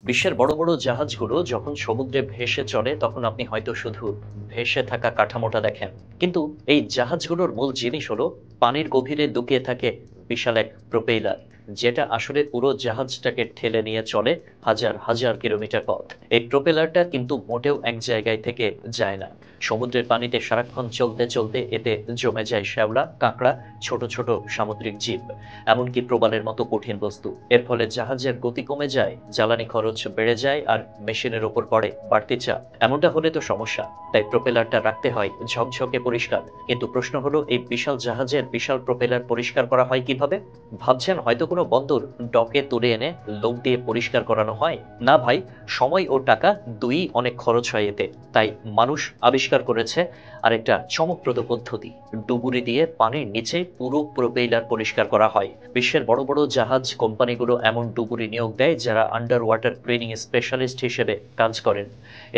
বিশ্বের বড় বড় জাহাজগুলো যখন সমুদ্রে ভেসে চলে তখন আপনি হয়তো শুধু ভেসে থাকা কাঠামোটা দেখেন, কিন্তু এই জাহাজগুলোর মূল জিনিস হলো পানির গভীরে লুকিয়ে থাকে বিশাল এক প্রোপেলার, যেটা আসলে পুরো জাহাজটাকে ঠেলে নিয়ে চলে হাজার হাজার কিলোমিটার পথ। এই প্রোপেলারটা কিন্তু মোটেও এক জায়গায় থেকে যায় না। সমুদ্রের পানিতে সারাক্ষণ চলতে চলতে এতে জমে যায় শ্যাওলা, কাঁকড়া, ছোট ছোট সামুদ্রিক জীব, এমনকি প্রবালের মতো কঠিন বস্তু। এর ফলে জাহাজের গতি কমে যায়, জ্বালানি খরচ বেড়ে যায়, আর মেশিনের ওপর পড়ে বাড়তি চাপ। এমনটা হলে তো সমস্যা। তাই প্রোপেলারটা রাখতে হয় ঝকঝকে পরিষ্কার। কিন্তু প্রশ্ন হলো, এই বিশাল জাহাজের বিশাল প্রোপেলার পরিষ্কার করা হয় কিভাবে? ভাবছেন হয়তো কোনো বন্দর ডকে তুলে এনে লোক দিয়ে পরিষ্কার করানো হয়। না ভাই, সময় ও টাকা দুই অনেক খরচ হয় এতে। তাই মানুষ আবিষ্কার করেছে আরেকটা চমকপ্রদ পদ্ধতি। ডুবুরি দিয়ে পানির নিচে পুরো প্রোপেলার পরিষ্কার করা হয়। বিশ্বের বড় বড় জাহাজ কোম্পানিগুলো এমন ডুবুরি নিয়োগ দেয় যারা আন্ডার ওয়াটার ক্লিনিং স্পেশালিস্ট হিসেবে কাজ করেন।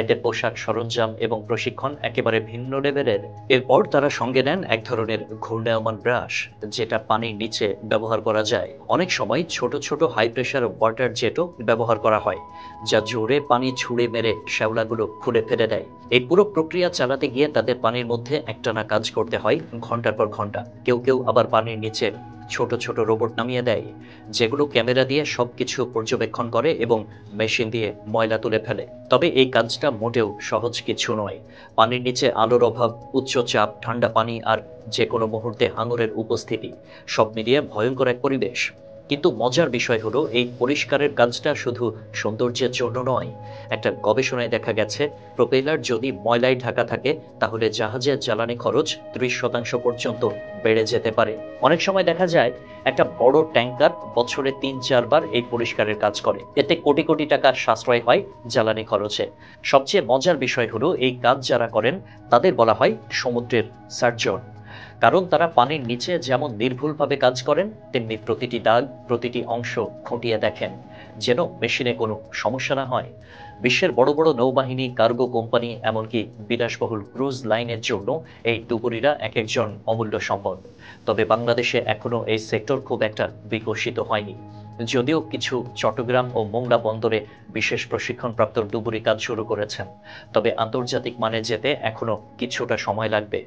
এতে পোশাক, সরঞ্জাম এবং প্রশিক্ষণ একেবারে ভিন্ন লেভেলের। এরপর তারা সঙ্গে নেন এক ধরনের ঘূর্ণায়মান ব্রাশ, যেটা পানির নিচে ব্যবহার করা যায়। অনেক সময় ছোট ছোট হাই প্রেশার ওয়াটার জেটও ব্যবহার করা হয়, যা জোরে পানি ছুঁড়ে মেরে শ্যাওলাগুলো খুলে ফেলে দেয়। এই পুরো প্রক্রিয়া চালাতে গিয়ে তাদের পানির মধ্যে একটানা কাজ করতে হয় ঘন্টার পর ঘন্টা। কেউ কেউ আবার পানির নিচে ছোট ছোট রোবট নামিয়ে দেয়, যেগুলো ক্যামেরা দিয়ে সবকিছু পর্যবেক্ষণ করে এবং মেশিন দিয়ে ময়লা তুলে ফেলে। তবে এই কাজটা মোটেও সহজ কিছু নয়। পানির নিচে আলোর অভাব, উচ্চ চাপ, ঠান্ডা পানি আর যে কোনো মুহূর্তে হাঙরের উপস্থিতি, সব মিলিয়ে ভয়ঙ্কর এক পরিবেশ। কিন্তু মজার বিষয় হলো, এই পরিষ্কারের কাজটা শুধু সৌন্দর্যের জন্য নয়। একটা গবেষণায় দেখা গেছে, প্রোপেলার যদি ময়লায় ঢাকা থাকে তাহলে জাহাজের জ্বালানি খরচ 30% পর্যন্ত বেড়ে যেতে পারে। অনেক সময় দেখা যায় একটা বড় ট্যাঙ্কার বছরে 3-4 বার এই পরিষ্কারের কাজ করে। এতে কোটি কোটি টাকার সাশ্রয় হয় জ্বালানি খরচে। সবচেয়ে মজার বিষয় হলো, এই কাজ যারা করেন তাদের বলা হয় সমুদ্রের সার্জন। কারণ তারা পানির নিচে যেমন নির্ভুলভাবে কাজ করেন, তেমনি প্রতিটি দাগ, প্রতিটি অংশ খুঁটিয়ে দেখেন, যেন মেশিনে কোনো সমস্যা না হয়। বিশ্বের বড় বড় নৌবাহিনী, কার্গো কোম্পানি, এমনকি বিলাসবহুল ক্রুজ লাইনের জন্য এই ডুবুরিরা এক একজন অমূল্য সম্পদ। তবে বাংলাদেশে এখনো এই সেক্টর খুব একটা বিকশিত হয়নি। যদিও কিছু চট্টগ্রাম ও মোংলা বন্দরে বিশেষ প্রশিক্ষণপ্রাপ্ত ডুবুরি কাজ শুরু করেছেন, তবে আন্তর্জাতিক মানে যেতে এখনো কিছুটা সময় লাগবে।